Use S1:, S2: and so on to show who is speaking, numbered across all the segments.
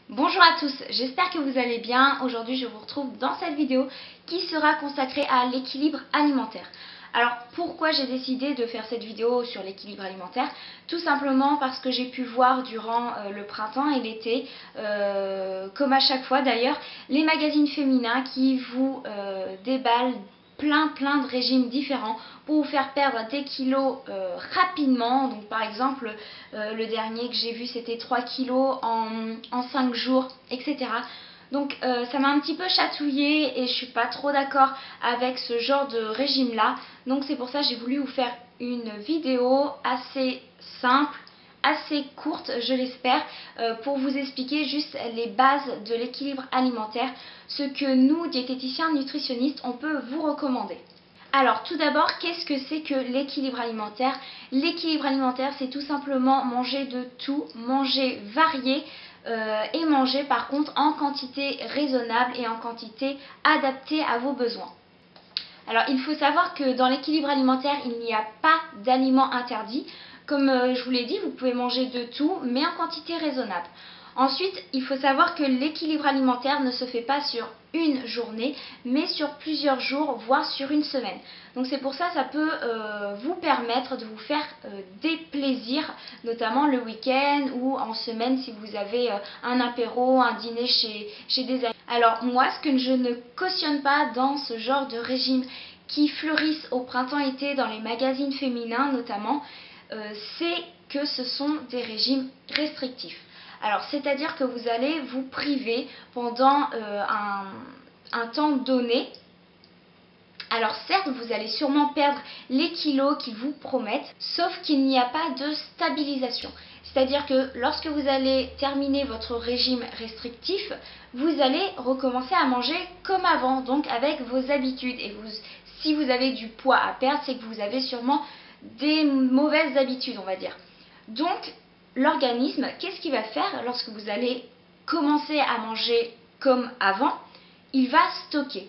S1: Bonjour à tous, j'espère que vous allez bien. Aujourd'hui je vous retrouve dans cette vidéo qui sera consacrée à l'équilibre alimentaire. Alors pourquoi j'ai décidé de faire cette vidéo sur l'équilibre alimentaire? Tout simplement parce que j'ai pu voir durant le printemps et l'été, comme à chaque fois d'ailleurs, les magazines féminins qui vous déballent plein de régimes différents pour vous faire perdre des kilos rapidement. Donc par exemple le dernier que j'ai vu c'était 3 kilos en 5 jours, etc. Donc ça m'a un petit peu chatouillée et je suis pas trop d'accord avec ce genre de régime là. Donc c'est pour ça que j'ai voulu vous faire une vidéo assez simple, assez courte je l'espère, pour vous expliquer juste les bases de l'équilibre alimentaire, ce que nous diététiciens nutritionnistes on peut vous recommander. Alors tout d'abord, qu'est-ce que c'est que l'équilibre alimentaire? L'équilibre alimentaire, c'est tout simplement manger de tout, manger varié, et manger par contre en quantité raisonnable et en quantité adaptée à vos besoins. Alors il faut savoir que dans l'équilibre alimentaire, il n'y a pas d'aliments interdits. Comme je vous l'ai dit, vous pouvez manger de tout, mais en quantité raisonnable. Ensuite, il faut savoir que l'équilibre alimentaire ne se fait pas sur une journée, mais sur plusieurs jours, voire sur une semaine. Donc c'est pour ça que ça peut vous permettre de vous faire des plaisirs, notamment le week-end ou en semaine si vous avez un apéro, un dîner chez des amis. Alors moi, ce que je ne cautionne pas dans ce genre de régime qui fleurissent au printemps-été dans les magazines féminins notamment, c'est que ce sont des régimes restrictifs. Alors, c'est-à-dire que vous allez vous priver pendant un temps donné. Alors certes, vous allez sûrement perdre les kilos qu'ils vous promettent, sauf qu'il n'y a pas de stabilisation. C'est-à-dire que lorsque vous allez terminer votre régime restrictif, vous allez recommencer à manger comme avant, donc avec vos habitudes. Et si vous avez du poids à perdre, c'est que vous avez sûrement des mauvaises habitudes, on va dire. Donc, l'organisme, qu'est-ce qu'il va faire lorsque vous allez commencer à manger comme avant? Il va stocker.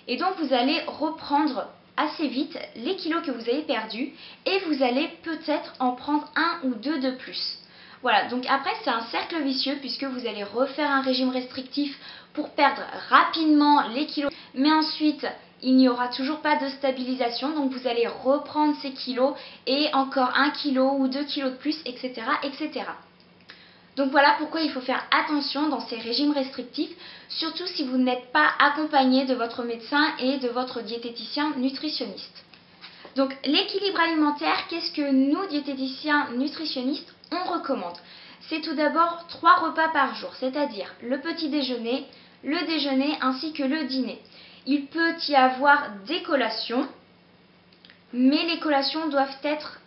S1: Et donc vous allez reprendre assez vite les kilos que vous avez perdus et vous allez peut-être en prendre un ou deux de plus. Voilà, donc après c'est un cercle vicieux puisque vous allez refaire un régime restrictif pour perdre rapidement les kilos. Mais ensuite, il n'y aura toujours pas de stabilisation, donc vous allez reprendre ces kilos et encore 1 kilo ou 2 kilos de plus, etc. etc. Donc voilà pourquoi il faut faire attention dans ces régimes restrictifs, surtout si vous n'êtes pas accompagné de votre médecin et de votre diététicien nutritionniste. Donc l'équilibre alimentaire, qu'est-ce que nous, diététiciens nutritionnistes, on recommande? C'est tout d'abord 3 repas par jour, c'est-à-dire le petit déjeuner, le déjeuner ainsi que le dîner. Il peut y avoir des collations, mais les collations doivent être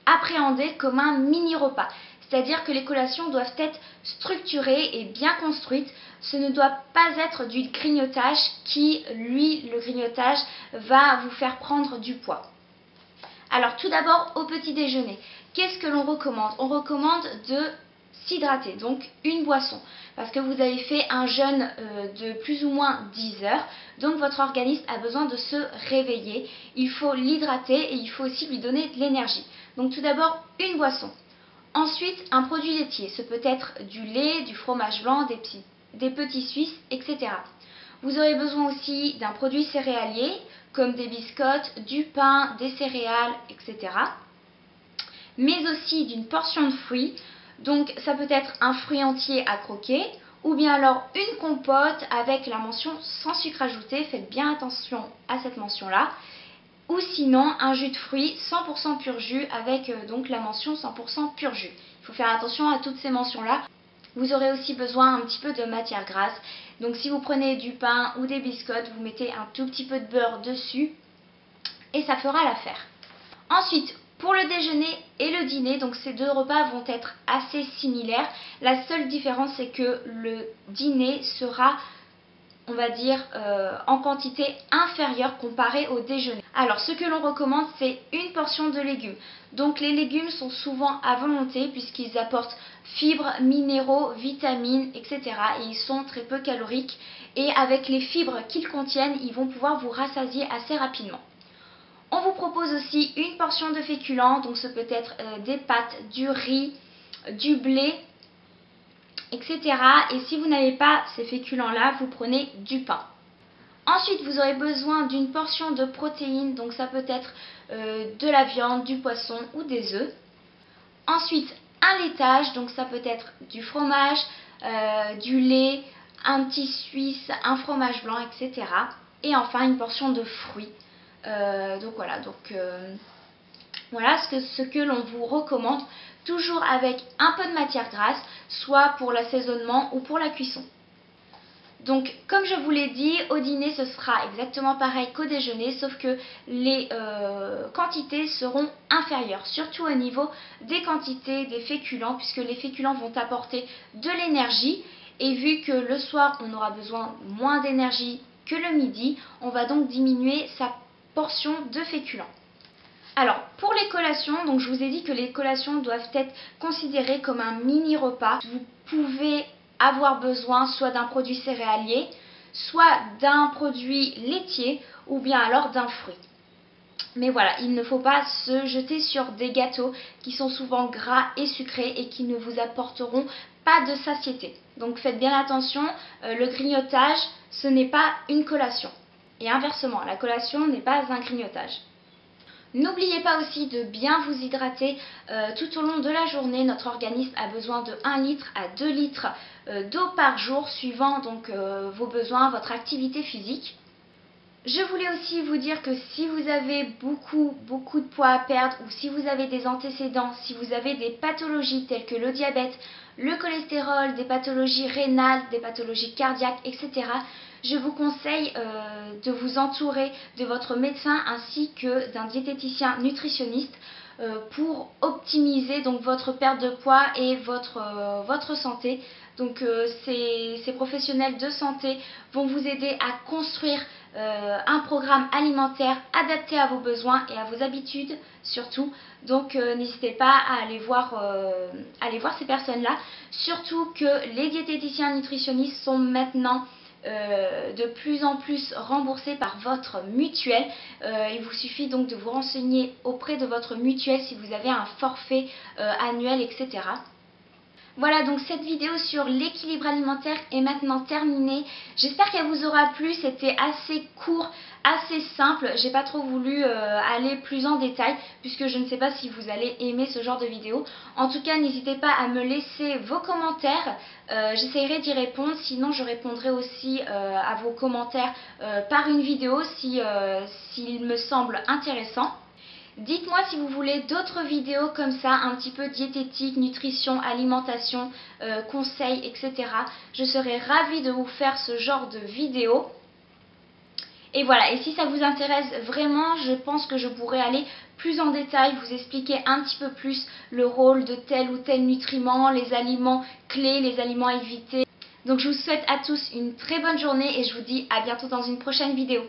S1: appréhendées comme un mini-repas. C'est-à-dire que les collations doivent être structurées et bien construites. Ce ne doit pas être du grignotage qui, lui, le grignotage, va vous faire prendre du poids. Alors tout d'abord au petit déjeuner, qu'est-ce que l'on recommande? On recommande de s'hydrater, donc une boisson, parce que vous avez fait un jeûne de plus ou moins 10 heures, donc votre organisme a besoin de se réveiller, il faut l'hydrater et il faut aussi lui donner de l'énergie. Donc tout d'abord une boisson. Ensuite, un produit laitier, ce peut être du lait, du fromage blanc, des petits suisses, etc. Vous aurez besoin aussi d'un produit céréalier, comme des biscottes, du pain, des céréales, etc. Mais aussi d'une portion de fruits, donc ça peut être un fruit entier à croquer, ou bien alors une compote avec la mention sans sucre ajouté, faites bien attention à cette mention-là. Ou sinon un jus de fruits 100% pur jus avec donc la mention 100% pur jus. Il faut faire attention à toutes ces mentions-là. Vous aurez aussi besoin un petit peu de matière grasse. Donc si vous prenez du pain ou des biscottes, vous mettez un tout petit peu de beurre dessus et ça fera l'affaire. Ensuite, pour le déjeuner et le dîner, donc ces deux repas vont être assez similaires. La seule différence, c'est que le dîner sera, on va dire, en quantité inférieure comparée au déjeuner. Alors ce que l'on recommande, c'est une portion de légumes. Donc les légumes sont souvent à volonté puisqu'ils apportent fibres, minéraux, vitamines, etc. Et ils sont très peu caloriques. Et avec les fibres qu'ils contiennent, ils vont pouvoir vous rassasier assez rapidement. On vous propose aussi une portion de féculents, donc ce peut être des pâtes, du riz, du blé, etc. Et si vous n'avez pas ces féculents-là, vous prenez du pain. Ensuite, vous aurez besoin d'une portion de protéines, donc ça peut être de la viande, du poisson ou des œufs. Ensuite, un laitage, donc ça peut être du fromage, du lait, un petit suisse, un fromage blanc, etc. Et enfin, une portion de fruits. Voilà ce que l'on vous recommande, toujours avec un peu de matière grasse, soit pour l'assaisonnement ou pour la cuisson. Donc, comme je vous l'ai dit, au dîner, ce sera exactement pareil qu'au déjeuner, sauf que les quantités seront inférieures, surtout au niveau des quantités des féculents, puisque les féculents vont apporter de l'énergie. Et vu que le soir, on aura besoin moins d'énergie que le midi, on va donc diminuer sa portion de féculents. Alors, pour les collations, donc je vous ai dit que les collations doivent être considérées comme un mini-repas. Vous pouvez avoir besoin soit d'un produit céréalier, soit d'un produit laitier ou bien alors d'un fruit. Mais voilà, il ne faut pas se jeter sur des gâteaux qui sont souvent gras et sucrés et qui ne vous apporteront pas de satiété. Donc faites bien attention, le grignotage, ce n'est pas une collation. Et inversement, la collation n'est pas un grignotage. N'oubliez pas aussi de bien vous hydrater tout au long de la journée. Notre organisme a besoin de 1 litre à 2 litres d'eau par jour, suivant donc vos besoins, votre activité physique. Je voulais aussi vous dire que si vous avez beaucoup de poids à perdre ou si vous avez des antécédents, si vous avez des pathologies telles que le diabète, le cholestérol, des pathologies rénales, des pathologies cardiaques, etc., je vous conseille de vous entourer de votre médecin ainsi que d'un diététicien nutritionniste pour optimiser donc votre perte de poids et votre santé. Donc ces professionnels de santé vont vous aider à construire un programme alimentaire adapté à vos besoins et à vos habitudes surtout. Donc n'hésitez pas à aller voir ces personnes-là. Surtout que les diététiciens nutritionnistes sont maintenant de plus en plus remboursés par votre mutuelle. Il vous suffit donc de vous renseigner auprès de votre mutuelle si vous avez un forfait annuel, etc. Voilà, donc cette vidéo sur l'équilibre alimentaire est maintenant terminée. J'espère qu'elle vous aura plu. C'était assez court, assez simple. J'ai pas trop voulu aller plus en détail puisque je ne sais pas si vous allez aimer ce genre de vidéo. En tout cas, n'hésitez pas à me laisser vos commentaires. J'essaierai d'y répondre. Sinon, je répondrai aussi à vos commentaires par une vidéo s'il me semble intéressant. Dites-moi si vous voulez d'autres vidéos comme ça, un petit peu diététique, nutrition, alimentation, conseils, etc. Je serai ravie de vous faire ce genre de vidéos. Et voilà, et si ça vous intéresse vraiment, je pense que je pourrais aller plus en détail, vous expliquer un petit peu plus le rôle de tel ou tel nutriment, les aliments clés, les aliments à éviter. Donc je vous souhaite à tous une très bonne journée et je vous dis à bientôt dans une prochaine vidéo.